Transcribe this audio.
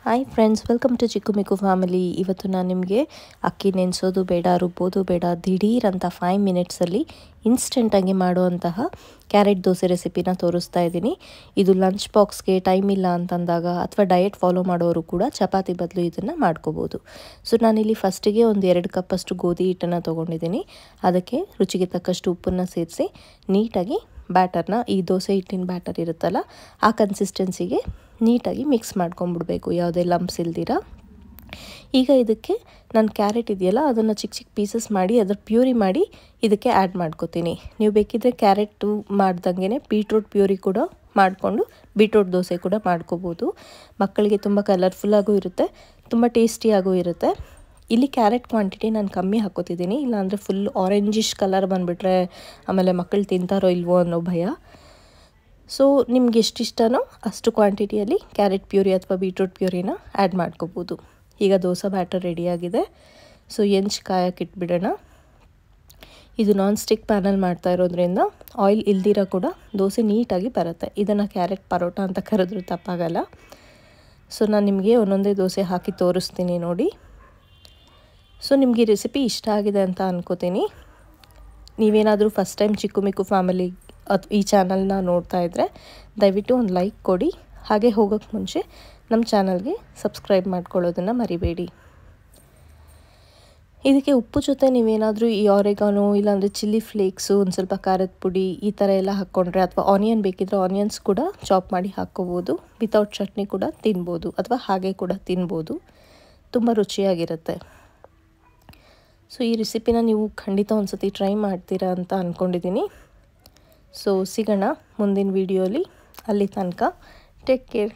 Hi friends, welcome to Chikku Mikku family. ಇವತ್ತು ನಾನು ನಿಮಗೆ ಅಕ್ಕಿ ನೆನೆಸೋದು ಬೇಡ, ರುಬ್ಬೋದು ಬೇಡ, ದಿಢೀರ್ ಅಂತ 5 ಮಿನಿಟ್ಸಲ್ಲಿ ಇನ್ಸ್ಟೆಂಟಾಗಿ ಮಾಡುವಂತಹ ಕ್ಯಾರೆಟ್ ದೋಸೆ ರೆಸಿಪಿನ ತೋರಿಸ್ತಾ ಇದ್ದೀನಿ. ಇದು ಲಂಚ್ ಬಾಕ್ಸ್ಗೆ ಟೈಮ್ ಇಲ್ಲ ಅಂತಂದಾಗ ಅಥವಾ ಡಯಟ್ ಫಾಲೋ ಮಾಡೋರು ಕೂಡ ಚಪಾತಿ ಬದಲು ಇದನ್ನು ಮಾಡ್ಕೋಬೋದು. ಸೊ ನಾನಿಲ್ಲಿ ಫಸ್ಟಿಗೆ ಒಂದು 2 ಕಪ್ಪಷ್ಟು ಗೋಧಿ ಹಿಟ್ಟನ್ನು ತೊಗೊಂಡಿದ್ದೀನಿ. ಅದಕ್ಕೆ ರುಚಿಗೆ ತಕ್ಕಷ್ಟು ಉಪ್ಪನ್ನು ಸೇರಿಸಿ ನೀಟಾಗಿ ಬ್ಯಾಟರ್ನ, ಈ ದೋಸೆ ಹಿಟ್ಟಿನ ಬ್ಯಾಟರ್ ಇರುತ್ತಲ್ಲ ಆ ಕನ್ಸಿಸ್ಟೆನ್ಸಿಗೆ ನೀಟಾಗಿ ಮಿಕ್ಸ್ ಮಾಡ್ಕೊಂಬಿಡ್ಬೇಕು, ಯಾವುದೇ ಲಂಪ್ಸ್ ಇಲ್ದಿರ. ಈಗ ಇದಕ್ಕೆ ನಾನು ಕ್ಯಾರೆಟ್ ಇದೆಯಲ್ಲ ಅದನ್ನು ಚಿಕ್ಕ ಚಿಕ್ಕ ಪೀಸಸ್ ಮಾಡಿ ಅದರ ಪ್ಯೂರಿ ಮಾಡಿ ಇದಕ್ಕೆ ಆ್ಯಡ್ ಮಾಡ್ಕೋತೀನಿ. ನೀವು ಬೇಕಿದ್ದರೆ ಕ್ಯಾರೆಟು ಮಾಡ್ದಂಗೆ ಬೀಟ್ರೂಟ್ ಪ್ಯೂರಿ ಕೂಡ ಮಾಡಿಕೊಂಡು ಬೀಟ್ರೂಟ್ ದೋಸೆ ಕೂಡ ಮಾಡ್ಕೋಬೋದು. ಮಕ್ಕಳಿಗೆ ತುಂಬ ಕಲರ್ಫುಲ್ಲಾಗೂ ಇರುತ್ತೆ, ತುಂಬ ಟೇಸ್ಟಿಯಾಗೂ ಇರುತ್ತೆ. ಇಲ್ಲಿ ಕ್ಯಾರೆಟ್ ಕ್ವಾಂಟಿಟಿ ನಾನು ಕಮ್ಮಿ ಹಾಕೋತಿದ್ದೀನಿ, ಇಲ್ಲಾಂದರೆ ಫುಲ್ ಆರೆಂಜಿಶ್ ಕಲರ್ ಬಂದುಬಿಟ್ರೆ ಆಮೇಲೆ ಮಕ್ಕಳು ತಿಂತಾರೋ ಇಲ್ವೋ ಅನ್ನೋ ಭಯ. ಸೊ ನಿಮ್ಗೆ ಎಷ್ಟಿಷ್ಟನೋ ಅಷ್ಟು ಕ್ವಾಂಟಿಟಿಯಲ್ಲಿ ಕ್ಯಾರೆಟ್ ಪ್ಯೂರಿ ಅಥವಾ ಬೀಟ್ರೂಟ್ ಪ್ಯೂರಿನ ಆ್ಯಡ್ ಮಾಡ್ಕೋಬೋದು. ಈಗ ದೋಸೆ ಬ್ಯಾಟರ್ ರೆಡಿಯಾಗಿದೆ. ಸೊ ಹೆಂಚು ಕಾಯಕ್ಕೆ ಇಟ್ಬಿಡೋಣ. ಇದು ನಾನ್ ಸ್ಟಿಕ್ ಪ್ಯಾನಲ್ಲಿ ಮಾಡ್ತಾ ಇರೋದ್ರಿಂದ ಆಯಿಲ್ ಇಲ್ದಿರ ಕೂಡ ದೋಸೆ ನೀಟಾಗಿ ಬರುತ್ತೆ. ಇದನ್ನು ಕ್ಯಾರೆಟ್ ಪರೋಟ ಅಂತ ಕರೆದ್ರೂ ತಪ್ಪಾಗಲ್ಲ. ಸೊ ನಾನು ನಿಮಗೆ ಒಂದೊಂದೇ ದೋಸೆ ಹಾಕಿ ತೋರಿಸ್ತೀನಿ ನೋಡಿ. ಸೊ ನಿಮಗೆ ಈ ರೆಸಿಪಿ ಇಷ್ಟ ಆಗಿದೆ ಅಂತ ಅನ್ಕೋತೀನಿ. ನೀವೇನಾದರೂ ಫಸ್ಟ್ ಟೈಮ್ ಚಿಕ್ಕು ಮಿಕ್ಕು ಫ್ಯಾಮಿಲಿ ಈ ಚಾನಲ್ನ ನೋಡ್ತಾ ಇದ್ದರೆ ದಯವಿಟ್ಟು ಒಂದು ಲೈಕ್ ಕೊಡಿ. ಹಾಗೆ ಹೋಗೋಕ್ಕೆ ಮುಂಚೆ ನಮ್ಮ ಚಾನಲ್ಗೆ ಸಬ್ಸ್ಕ್ರೈಬ್ ಮಾಡ್ಕೊಳ್ಳೋದನ್ನು ಮರಿಬೇಡಿ. ಇದಕ್ಕೆ ಉಪ್ಪು ಜೊತೆ ನೀವೇನಾದರೂ ಈ ಆರೆಗಾನೋ ಇಲ್ಲಾಂದರೆ ಚಿಲ್ಲಿ ಫ್ಲೇಕ್ಸು, ಒಂದು ಸ್ವಲ್ಪ ಖಾರದ ಪುಡಿ ಈ ಥರ ಎಲ್ಲ ಹಾಕ್ಕೊಂಡ್ರೆ, ಅಥವಾ ಆನಿಯನ್ ಬೇಕಿದ್ದರೆ ಆನಿಯನ್ಸ್ ಕೂಡ ಚಾಪ್ ಮಾಡಿ ಹಾಕ್ಕೋಬೋದು. ವಿತೌಟ್ ಚಟ್ನಿ ಕೂಡ ತಿನ್ಬೋದು ಅಥವಾ ಹಾಗೆ ಕೂಡ ತಿನ್ಬೋದು. ತುಂಬ ರುಚಿಯಾಗಿರುತ್ತೆ. ಸೊ ಈ ರೆಸಿಪಿನ ನೀವು ಖಂಡಿತ ಒಂದು ಸತಿ ಟ್ರೈ ಮಾಡ್ತೀರಾ ಅಂತ ಅಂದ್ಕೊಂಡಿದ್ದೀನಿ. ಸೊ ಸಿಗೋಣ ಮುಂದಿನ ವಿಡಿಯೋಲಿ. ಅಲ್ಲಿ ತನಕ ಟೇಕ್ ಕೇರ್.